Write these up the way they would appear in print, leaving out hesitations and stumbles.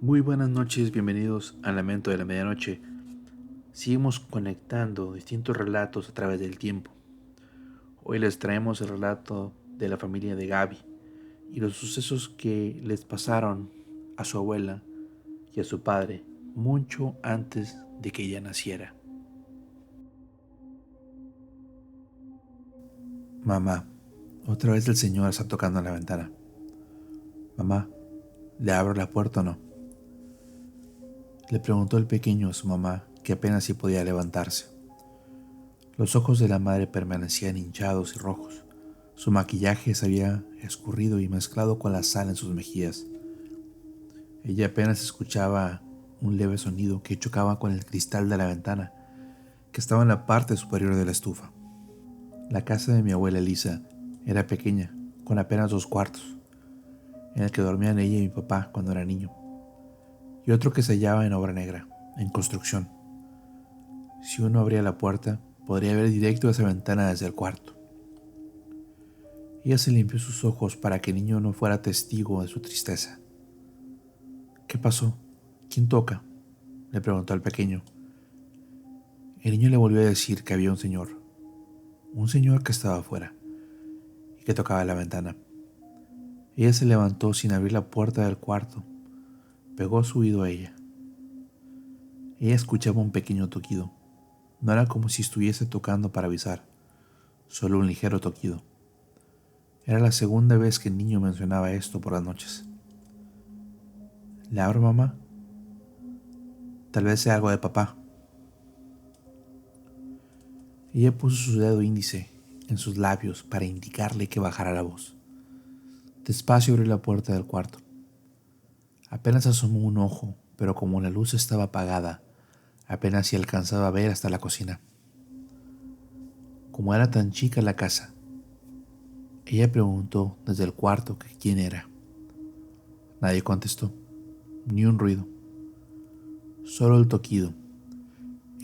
Muy buenas noches, bienvenidos al Lamento de la Medianoche. Seguimos conectando distintos relatos a través del tiempo. Hoy les traemos el relato de la familia de Gaby y los sucesos que les pasaron a su abuela y a su padre mucho antes de que ella naciera. Mamá, otra vez el señor está tocando en la ventana. Mamá, ¿le abro la puerta o no? Le preguntó el pequeño a su mamá, que apenas si podía levantarse. Los ojos de la madre permanecían hinchados y rojos. Su maquillaje se había escurrido y mezclado con la sal en sus mejillas. Ella apenas escuchaba un leve sonido que chocaba con el cristal de la ventana, que estaba en la parte superior de la estufa. La casa de mi abuela Elisa era pequeña, con apenas 2 cuartos, en el que dormían ella y mi papá cuando era niño, y otro que se hallaba en obra negra, en construcción. Si uno abría la puerta, podría ver directo a esa ventana desde el cuarto. Ella se limpió sus ojos para que el niño no fuera testigo de su tristeza. ¿Qué pasó? ¿Quién toca?, le preguntó al pequeño. El niño le volvió a decir que había un señor que estaba afuera y que tocaba la ventana. Ella se levantó sin abrir la puerta del cuarto, pegó su oído a ella. Ella escuchaba un pequeño toquido. No era como si estuviese tocando para avisar, solo un ligero toquido. Era la segunda vez que el niño mencionaba esto por las noches. ¿Le abro, mamá? Tal vez sea algo de papá. Ella puso su dedo índice en sus labios para indicarle que bajara la voz. Despacio abrió la puerta del cuarto. Apenas asomó un ojo, pero como la luz estaba apagada, apenas se alcanzaba a ver hasta la cocina. Como era tan chica la casa, ella preguntó desde el cuarto que quién era. Nadie contestó, ni un ruido, solo el toquido,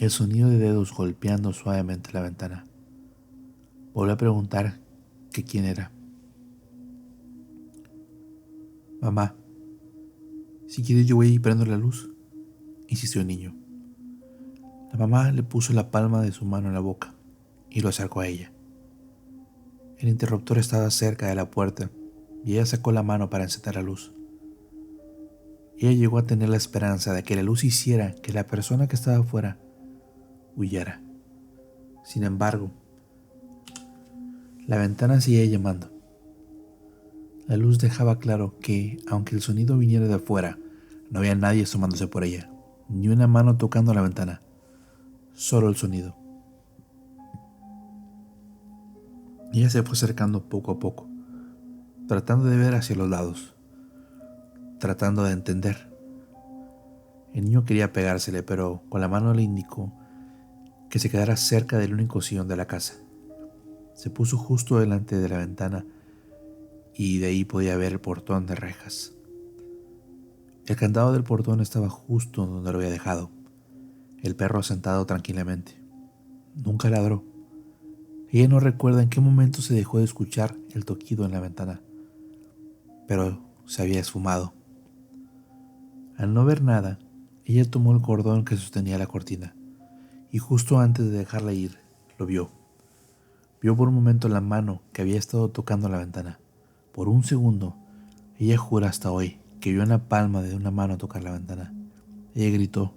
el sonido de dedos golpeando suavemente la ventana. Volvió a preguntar que quién era. Mamá, si quieres yo voy y prendo la luz, insistió el niño. La mamá le puso la palma de su mano en la boca y lo acercó a ella. El interruptor estaba cerca de la puerta y ella sacó la mano para encender la luz. Ella llegó a tener la esperanza de que la luz hiciera que la persona que estaba afuera huyera. Sin embargo, la ventana seguía llamando. La luz dejaba claro que, aunque el sonido viniera de afuera, no había nadie asomándose por ella, ni una mano tocando la ventana, solo el sonido. Ella se fue acercando poco a poco, tratando de ver hacia los lados, tratando de entender. El niño quería pegársele, pero con la mano le indicó que se quedara cerca del único sillón de la casa. Se puso justo delante de la ventana y de ahí podía ver el portón de rejas. El candado del portón estaba justo donde lo había dejado, el perro sentado tranquilamente. Nunca ladró. Ella no recuerda en qué momento se dejó de escuchar el toquido en la ventana, pero se había esfumado. Al no ver nada, ella tomó el cordón que sostenía la cortina y justo antes de dejarla ir, lo vio. Vio por un momento la mano que había estado tocando la ventana. Por un segundo, ella jura hasta hoy que vio en la palma de una mano tocar la ventana. Ella gritó,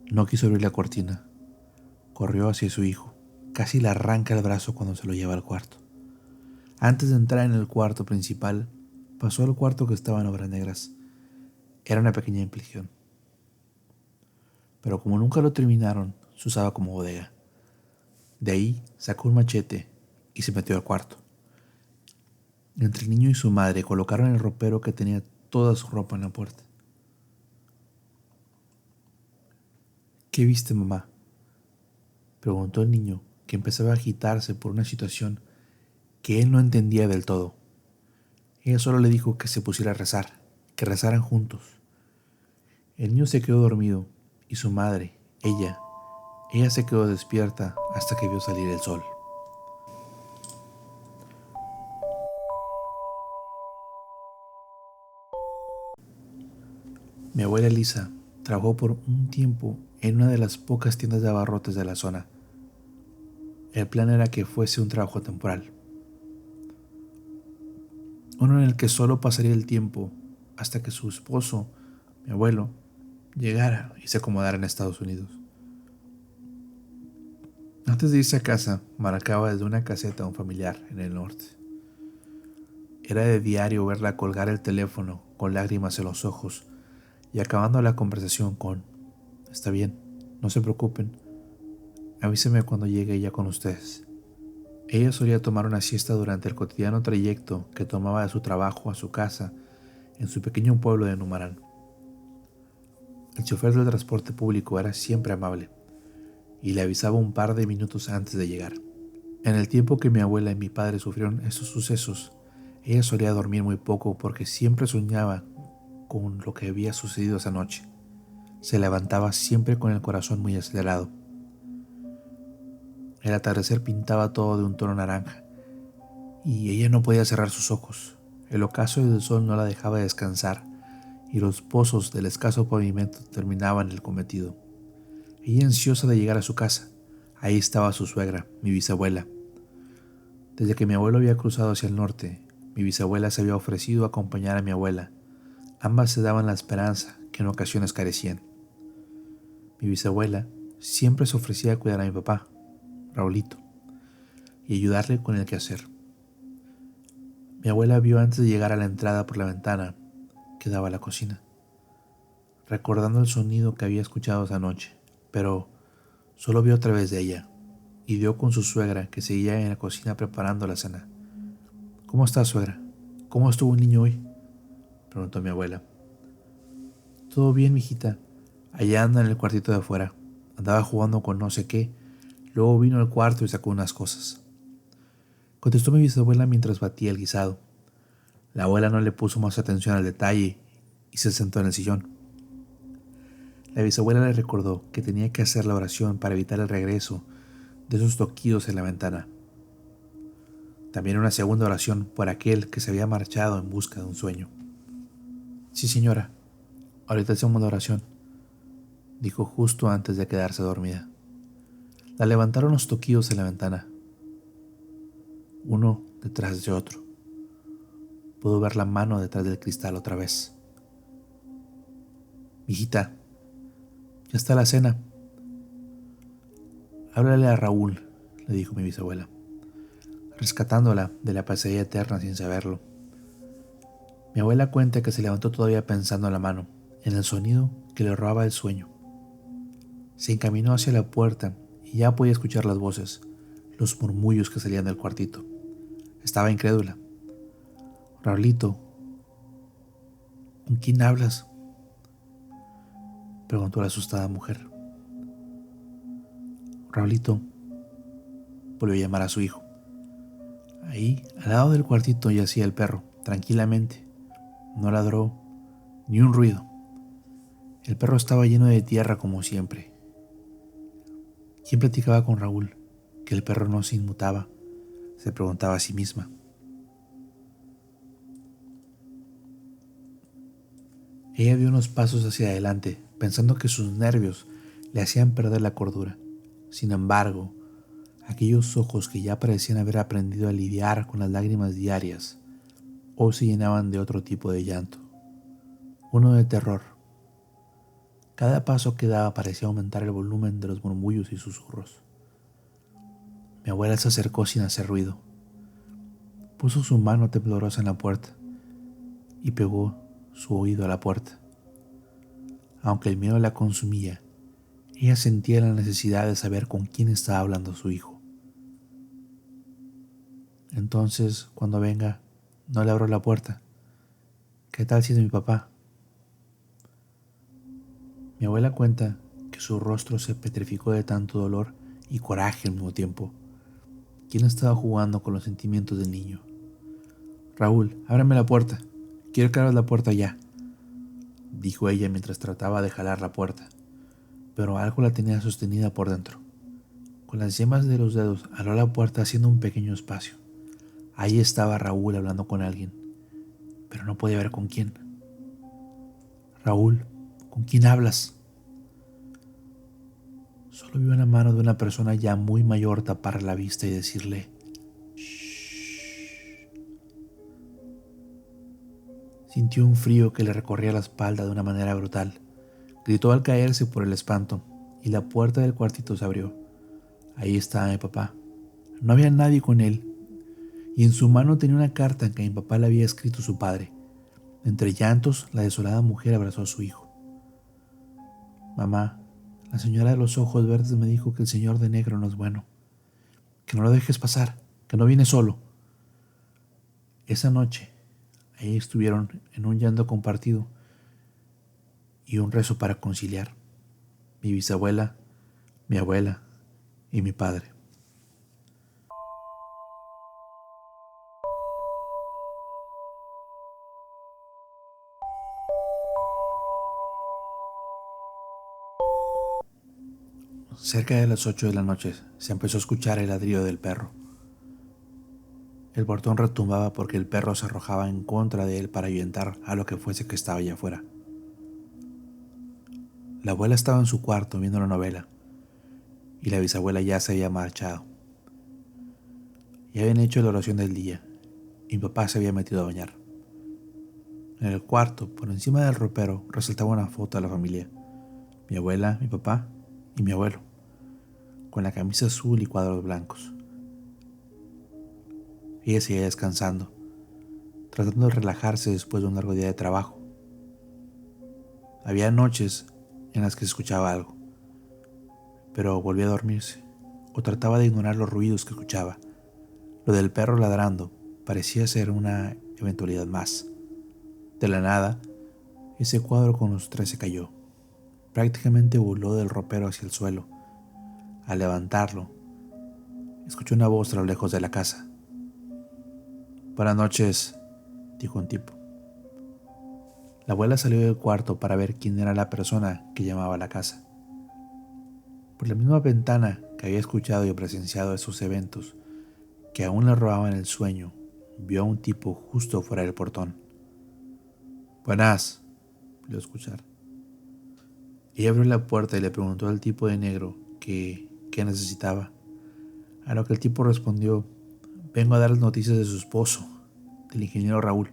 no quiso abrir la cortina. Corrió hacia su hijo. Casi le arranca el brazo cuando se lo lleva al cuarto. Antes de entrar en el cuarto principal, pasó al cuarto que estaba en obras negras. Era una pequeña ampliación, pero como nunca lo terminaron, se usaba como bodega. De ahí sacó un machete y se metió al cuarto. Entre el niño y su madre colocaron el ropero que tenía toda su ropa en la puerta. ¿Qué viste, mamá?, preguntó el niño, que empezaba a agitarse por una situación que él no entendía del todo. Ella solo le dijo que se pusiera a rezar, que rezaran juntos. El niño se quedó dormido y su madre, ella se quedó despierta hasta que vio salir el sol. Mi abuela Elisa trabajó por un tiempo en una de las pocas tiendas de abarrotes de la zona. El plan era que fuese un trabajo temporal, uno en el que solo pasaría el tiempo hasta que su esposo, mi abuelo, llegara y se acomodara en Estados Unidos. Antes de irse a casa, marcaba desde una caseta a un familiar en el norte. Era de diario verla colgar el teléfono con lágrimas en los ojos y acabando la conversación con: está bien, no se preocupen, avíseme cuando llegue ya con ustedes. Ella solía tomar una siesta durante el cotidiano trayecto que tomaba de su trabajo a su casa en su pequeño pueblo de Numarán. El chofer del transporte público era siempre amable y le avisaba un par de minutos antes de llegar. En el tiempo que mi abuela y mi padre sufrieron estos sucesos, ella solía dormir muy poco porque siempre soñaba con lo que había sucedido esa noche. Se levantaba siempre con el corazón muy acelerado. El atardecer pintaba todo de un tono naranja y ella no podía cerrar sus ojos. El ocaso del sol no la dejaba descansar y los pozos del escaso pavimento terminaban el cometido. Ella ansiosa de llegar a su casa. Ahí estaba su suegra, mi bisabuela. Desde que mi abuelo había cruzado hacia el norte, mi bisabuela se había ofrecido a acompañar a mi abuela. Ambas se daban la esperanza que en ocasiones carecían. Mi bisabuela siempre se ofrecía a cuidar a mi papá, Raulito, y ayudarle con el quehacer. Mi abuela vio antes de llegar a la entrada por la ventana que daba a la cocina, recordando el sonido que había escuchado esa noche, pero solo vio a través de ella y dio con su suegra que seguía en la cocina preparando la cena. ¿Cómo está, suegra? ¿Cómo estuvo el niño hoy?, preguntó mi abuela. Todo bien, mijita. Allá anda en el cuartito de afuera. Andaba jugando con no sé qué. Luego vino al cuarto y sacó unas cosas, contestó mi bisabuela mientras batía el guisado. La abuela no le puso más atención al detalle y se sentó en el sillón. La bisabuela le recordó que tenía que hacer la oración para evitar el regreso de esos toquidos en la ventana. También una segunda oración por aquel que se había marchado en busca de un sueño. Sí, señora, ahorita hacemos la oración, dijo justo antes de quedarse dormida. La levantaron los toquillos en la ventana, uno detrás de otro. Pudo ver la mano detrás del cristal otra vez. Hijita, ya está la cena. Háblale a Raúl, le dijo mi bisabuela, rescatándola de la pesadilla eterna sin saberlo. Mi abuela cuenta que se levantó todavía pensando en la mano, en el sonido que le robaba el sueño. Se encaminó hacia la puerta y ya podía escuchar las voces, los murmullos que salían del cuartito. Estaba incrédula. Raulito, ¿con quién hablas?, preguntó la asustada mujer. Raulito volvió a llamar a su hijo. Ahí, al lado del cuartito, yacía el perro, tranquilamente. No ladró ni un ruido. El perro estaba lleno de tierra como siempre. ¿Quién platicaba con Raúl que el perro no se inmutaba?, se preguntaba a sí misma. Ella dio unos pasos hacia adelante, pensando que sus nervios le hacían perder la cordura. Sin embargo, aquellos ojos que ya parecían haber aprendido a lidiar con las lágrimas diarias, hoy se llenaban de otro tipo de llanto, uno de terror. Cada paso que daba parecía aumentar el volumen de los murmullos y susurros. Mi abuela se acercó sin hacer ruido. Puso su mano temblorosa en la puerta y pegó su oído a la puerta. Aunque el miedo la consumía, ella sentía la necesidad de saber con quién estaba hablando su hijo. Entonces, cuando venga, no le abro la puerta. ¿Qué tal si es mi papá? Mi abuela cuenta que su rostro se petrificó de tanto dolor y coraje al mismo tiempo. ¿Quién estaba jugando con los sentimientos del niño? Raúl, ábreme la puerta. Quiero que abras la puerta ya, dijo ella mientras trataba de jalar la puerta, pero algo la tenía sostenida por dentro. Con las yemas de los dedos abrió la puerta haciendo un pequeño espacio. Ahí estaba Raúl hablando con alguien, pero no podía ver con quién. Raúl, ¿Con quién hablas? Solo vio una mano de una persona ya muy mayor tapar la vista y decirle: "Shh". Sintió un frío que le recorría la espalda de una manera brutal. Gritó al caerse por el espanto y la puerta del cuartito se abrió. Ahí estaba mi papá. No había nadie con él y en su mano tenía una carta en que mi papá le había escrito su padre. Entre llantos, la desolada mujer abrazó a su hijo. Mamá, la señora de los ojos verdes me dijo que el señor de negro no es bueno, que no lo dejes pasar, que no viene solo. Esa noche, ahí estuvieron en un llanto compartido y un rezo para conciliar. Mi bisabuela, mi abuela y mi padre. Cerca de las 8 de la noche se empezó a escuchar el ladrido del perro. El portón retumbaba porque el perro se arrojaba en contra de él para ahuyentar a lo que fuese que estaba allá afuera. La abuela estaba en su cuarto viendo la novela y la bisabuela ya se había marchado. Ya habían hecho la oración del día y mi papá se había metido a bañar. En el cuarto, por encima del ropero, resaltaba una foto de la familia: mi abuela, mi papá y mi abuelo, con la camisa azul y cuadros blancos. Ella seguía descansando, tratando de relajarse después de un largo día de trabajo. Había noches en las que se escuchaba algo, pero volvía a dormirse o trataba de ignorar los ruidos que escuchaba. Lo del perro ladrando parecía ser una eventualidad más. De la nada, ese cuadro con los tres se cayó. Prácticamente voló del ropero hacia el suelo. Al levantarlo, escuchó una voz a lo lejos de la casa. Buenas noches, dijo un tipo. La abuela salió del cuarto para ver quién era la persona que llamaba a la casa. Por la misma ventana que había escuchado y presenciado esos eventos, que aún le robaban el sueño, vio a un tipo justo fuera del portón. Buenas, vio escuchar. Ella abrió la puerta y le preguntó al tipo de negro qué necesitaba, a lo que el tipo respondió: vengo a dar las noticias de su esposo, del ingeniero Raúl.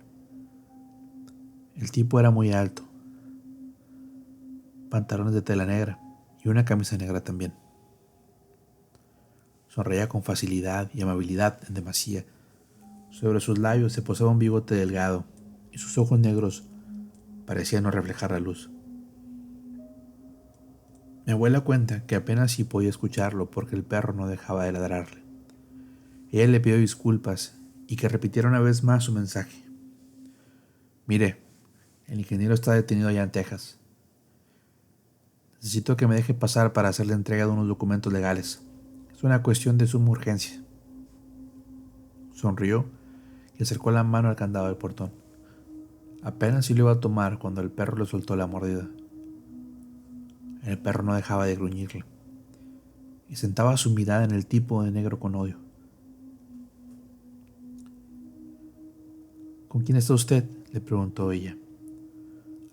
El tipo era muy alto, pantalones de tela negra y una camisa negra también. Sonreía con facilidad y amabilidad en demasía. Sobre sus labios se posaba un bigote delgado y sus ojos negros parecían no reflejar la luz. Mi abuela cuenta que apenas sí podía escucharlo porque el perro no dejaba de ladrarle. Ella le pidió disculpas y que repitiera una vez más su mensaje. Mire, el ingeniero está detenido allá en Texas. Necesito que me deje pasar para hacer la entrega de unos documentos legales. Es una cuestión de suma urgencia. Sonrió y acercó la mano al candado del portón. Apenas si lo iba a tomar cuando el perro le soltó la mordida. El perro no dejaba de gruñirle y sentaba su mirada en el tipo de negro con odio. ¿Con quién está usted?, le preguntó ella.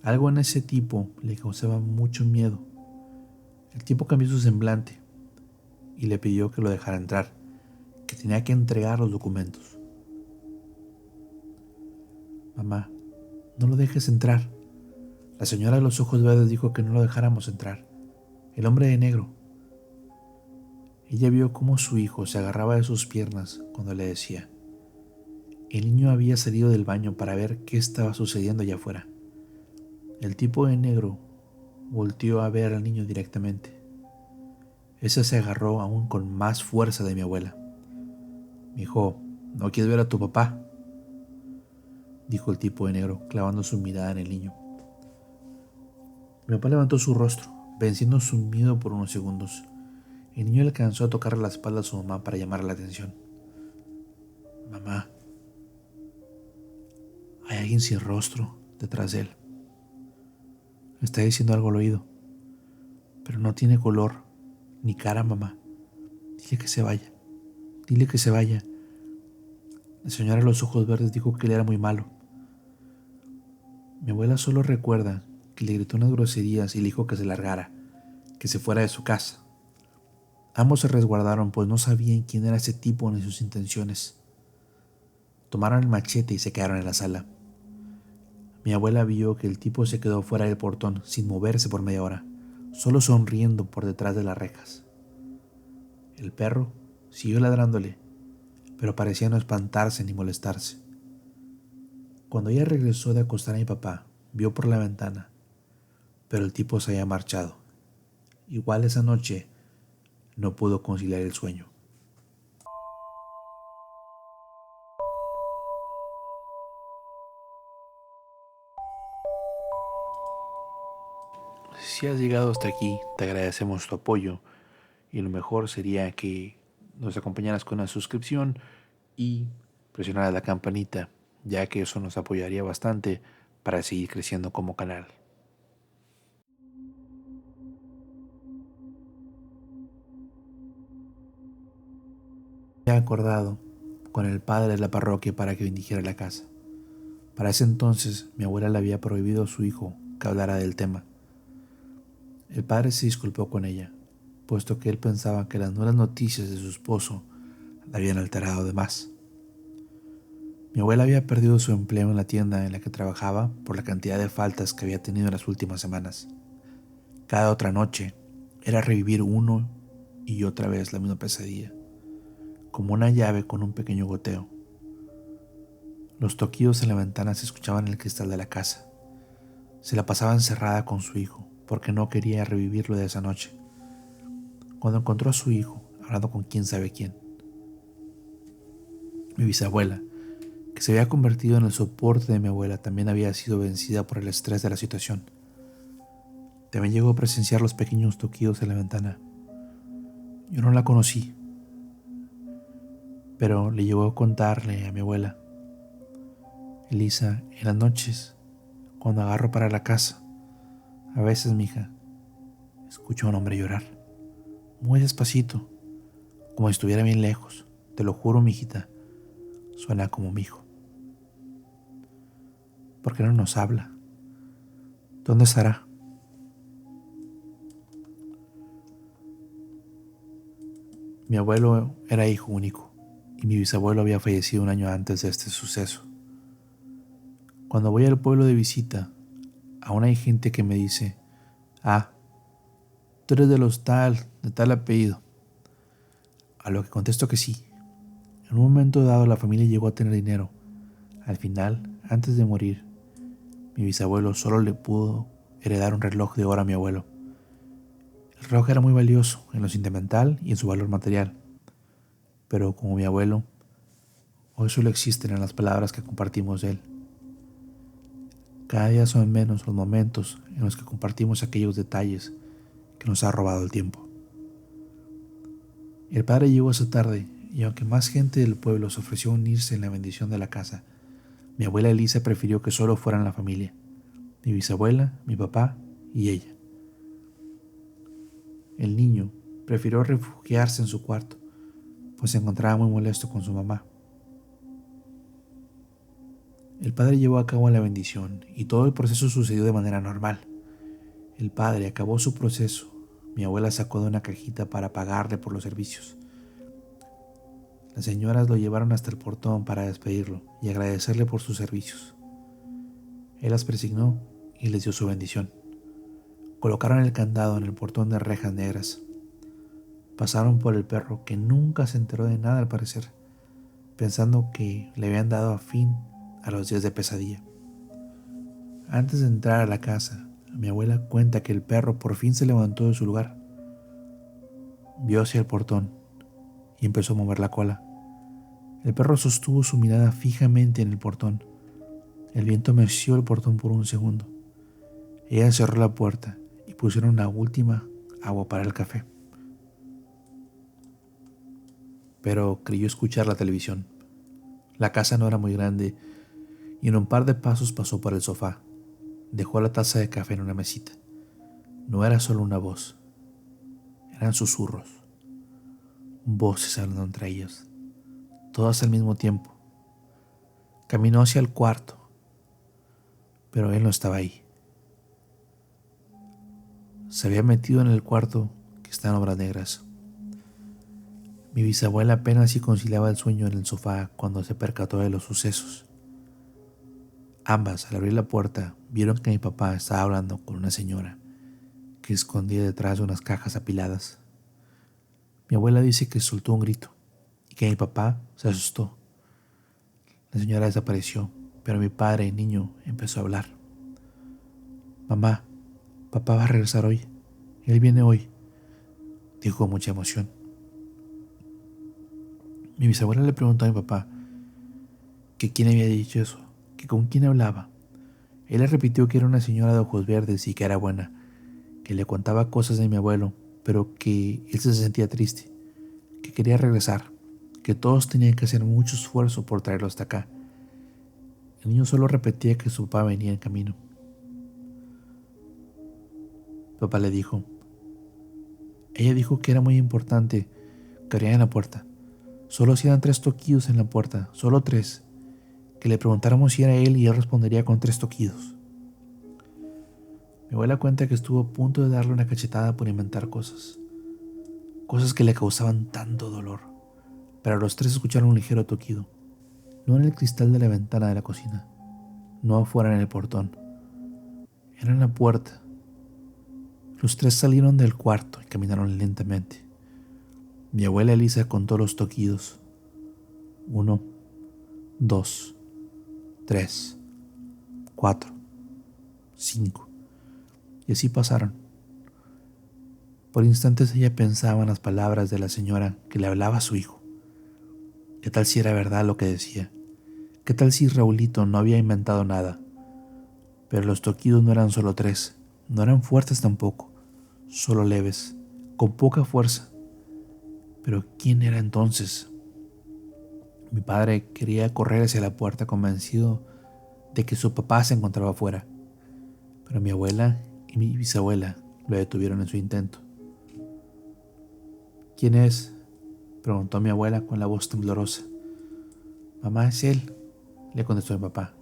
Algo en ese tipo le causaba mucho miedo. El tipo cambió su semblante y le pidió que lo dejara entrar, que tenía que entregar los documentos. Mamá, no lo dejes entrar. La señora de los ojos verdes dijo que no lo dejáramos entrar. El hombre de negro. Ella vio cómo su hijo se agarraba de sus piernas cuando le decía. El niño había salido del baño para ver qué estaba sucediendo allá afuera. El tipo de negro volteó a ver al niño directamente. Ese se agarró aún con más fuerza de mi abuela. Mijo, ¿no quieres ver a tu papá?, dijo el tipo de negro, clavando su mirada en el niño. Mi papá levantó su rostro, venciendo su miedo por unos segundos. El niño alcanzó a tocarle la espalda a su mamá para llamarle la atención. Mamá, hay alguien sin rostro detrás de él. Le está diciendo algo al oído, pero no tiene color ni cara, mamá. Dile que se vaya. Dile que se vaya. La señora de los ojos verdes dijo que él era muy malo. Mi abuela solo recuerda que le gritó unas groserías y le dijo que se largara, que se fuera de su casa. Ambos se resguardaron, pues no sabían quién era ese tipo ni sus intenciones. Tomaron el machete y se quedaron en la sala. Mi abuela vio que el tipo se quedó fuera del portón sin moverse por media hora, solo sonriendo por detrás de las rejas. El perro siguió ladrándole, pero parecía no espantarse ni molestarse. Cuando ella regresó de acostar a mi papá, vio por la ventana, pero el tipo se había marchado. Igual esa noche no pudo conciliar el sueño. Si has llegado hasta aquí, te agradecemos tu apoyo y lo mejor sería que nos acompañaras con una suscripción y presionaras la campanita, ya que eso nos apoyaría bastante para seguir creciendo como canal. He acordado con el padre de la parroquia para que bendijera la casa. Para ese entonces mi abuela le había prohibido a su hijo que hablara del tema. El padre se disculpó con ella, puesto que él pensaba que las nuevas noticias de su esposo la habían alterado de más. Mi abuela había perdido su empleo en la tienda en la que trabajaba por la cantidad de faltas que había tenido en las últimas semanas. Cada otra noche era revivir uno y otra vez la misma pesadilla, como una llave con un pequeño goteo. Los toquidos en la ventana se escuchaban en el cristal de la casa. Se la pasaba encerrada con su hijo, porque no quería revivirlo de esa noche. Cuando encontró a su hijo, hablando con quién sabe quién, mi bisabuela, que se había convertido en el soporte de mi abuela, también había sido vencida por el estrés de la situación. También llegó a presenciar los pequeños toquidos en la ventana. Yo no la conocí, pero le llegó a contarle a mi abuela: Elisa, en las noches, cuando agarro para la casa, a veces, mija, escucho a un hombre llorar, muy despacito, como si estuviera bien lejos. Te lo juro, mijita, suena como mi hijo. ¿Por qué no nos habla? ¿Dónde estará? Mi abuelo era hijo único y mi bisabuelo había fallecido un año antes de este suceso. Cuando voy al pueblo de visita, aún hay gente que me dice: ah, tú eres de tal apellido. A lo que contesto que sí. En un momento dado la familia llegó a tener dinero. Al final, antes de morir, mi bisabuelo solo le pudo heredar un reloj de oro a mi abuelo. El reloj era muy valioso en lo sentimental y en su valor material, pero como mi abuelo, hoy solo existen en las palabras que compartimos de él. Cada día son menos los momentos en los que compartimos aquellos detalles que nos ha robado el tiempo. El padre llegó esa tarde y aunque más gente del pueblo se ofreció a unirse en la bendición de la casa, mi abuela Elisa prefirió que solo fueran la familia: mi bisabuela, mi papá y ella. El niño prefirió refugiarse en su cuarto, pues se encontraba muy molesto con su mamá. El padre llevó a cabo la bendición y todo el proceso sucedió de manera normal. El padre acabó su proceso. Mi abuela sacó de una cajita para pagarle por los servicios. Las señoras lo llevaron hasta el portón para despedirlo y agradecerle por sus servicios. Él las presignó y les dio su bendición. Colocaron el candado en el portón de rejas negras. Pasaron por el perro, que nunca se enteró de nada al parecer, pensando que le habían dado fin a los días de pesadilla. Antes de entrar a la casa, mi abuela cuenta que el perro por fin se levantó de su lugar. Vio hacia el portón y empezó a mover la cola. El perro sostuvo su mirada fijamente en el portón. El viento meció el portón por un segundo. Ella cerró la puerta y pusieron la última agua para el café. Pero creyó escuchar la televisión. La casa no era muy grande y en un par de pasos pasó por el sofá. Dejó la taza de café en una mesita. No era solo una voz, eran susurros, voces hablando entre ellos, todas al mismo tiempo. Caminó hacia el cuarto, pero él no estaba ahí. se había metido en el cuarto que está en obras negras. Mi bisabuela apenas si conciliaba el sueño en el sofá cuando se percató de los sucesos. Ambas, al abrir la puerta, vieron que mi papá estaba hablando con una señora que escondía detrás de unas cajas apiladas. Mi abuela dice que soltó un grito y que mi papá se asustó. La señora desapareció, pero mi padre, el niño, empezó a hablar. Mamá, papá va a regresar hoy. Él viene hoy, dijo con mucha emoción. Mi bisabuela le preguntó a mi papá que quién había dicho eso, que con quién hablaba. Él le repitió que era una señora de ojos verdes y que era buena, que le contaba cosas de mi abuelo, pero que él se sentía triste, que quería regresar, que todos tenían que hacer mucho esfuerzo por traerlo hasta acá. El niño solo repetía que su papá venía en camino. Papá le dijo, ella dijo que era muy importante que abrieran la puerta. Solo hacían 3 toquidos en la puerta, solo 3. Que le preguntáramos si era él y él respondería con 3 toquidos. Mi abuela cuenta que estuvo a punto de darle una cachetada por inventar cosas que le causaban tanto dolor, pero los 3 escucharon un ligero toquido, no en el cristal de la ventana de la cocina, no afuera en el portón, era en la puerta. Los 3 salieron del cuarto y caminaron lentamente. Mi abuela Elisa contó los toquidos. 1, 2, 3, 4, 5. Y así pasaron. Por instantes ella pensaba en las palabras de la señora que le hablaba a su hijo. ¿Qué tal si era verdad lo que decía? ¿Qué tal si Raulito no había inventado nada? Pero los toquidos no eran solo 3, no eran fuertes tampoco, solo leves, con poca fuerza. Pero ¿quién era entonces? Mi padre quería correr hacia la puerta convencido de que su papá se encontraba afuera, pero mi abuela y mi bisabuela lo detuvieron en su intento. ¿Quién es?, preguntó mi abuela con la voz temblorosa. Mamá, es él, le contestó mi papá,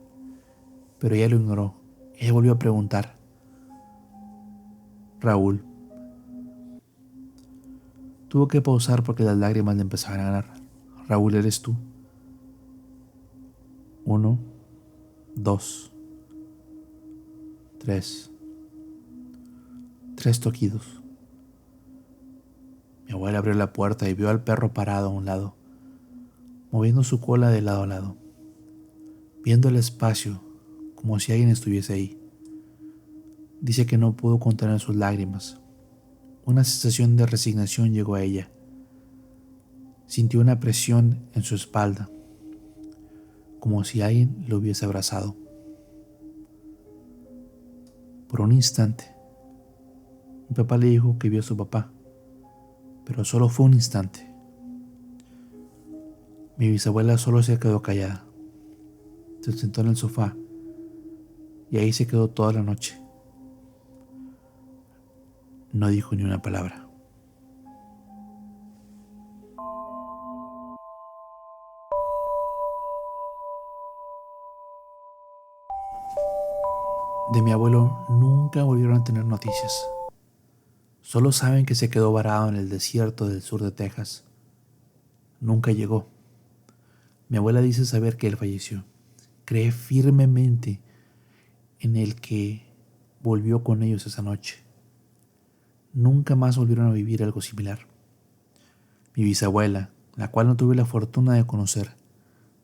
pero ella lo ignoró. Ella volvió a preguntar. Raúl. Tuvo que pausar porque las lágrimas le empezaban a ganar. Raúl, ¿eres tú? 1, 2, 3. 3 toquidos. Mi abuela abrió la puerta y vio al perro parado a un lado, moviendo su cola de lado a lado, viendo el espacio como si alguien estuviese ahí. Dice que no pudo contener sus lágrimas. Una sensación de resignación llegó a ella. Sintió una presión en su espalda, como si alguien lo hubiese abrazado. Por un instante, mi papá le dijo que vio a su papá, pero solo fue un instante. Mi bisabuela solo se quedó callada. Se sentó en el sofá y ahí se quedó toda la noche. No dijo ni una palabra. De mi abuelo nunca volvieron a tener noticias. Solo saben que se quedó varado en el desierto del sur de Texas. Nunca llegó. Mi abuela dice saber que él falleció. Cree firmemente en el que volvió con ellos esa noche. Nunca más volvieron a vivir algo similar. Mi bisabuela, la cual no tuve la fortuna de conocer,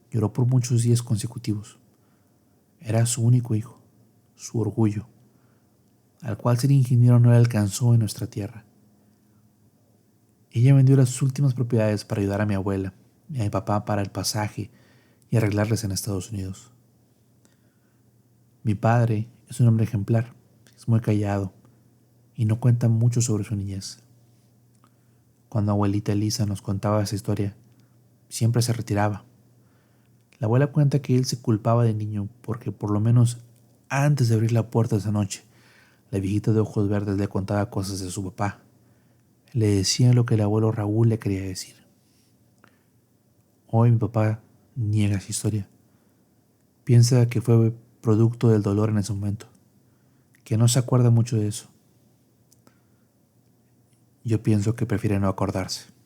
lloró por muchos días consecutivos. Era su único hijo, su orgullo, al cual ser ingeniero no le alcanzó en nuestra tierra. Ella vendió las últimas propiedades para ayudar a mi abuela y a mi papá para el pasaje y arreglarles en Estados Unidos. Mi padre es un hombre ejemplar, es muy callado y no cuenta mucho sobre su niñez. Cuando abuelita Elisa nos contaba esa historia, siempre se retiraba. La abuela cuenta que él se culpaba de niño porque por lo menos antes de abrir la puerta esa noche, la viejita de ojos verdes le contaba cosas de su papá. Le decía lo que el abuelo Raúl le quería decir. Hoy mi papá niega esa historia. Piensa que fue producto del dolor en ese momento, que no se acuerda mucho de eso. Yo pienso que prefiere no acordarse.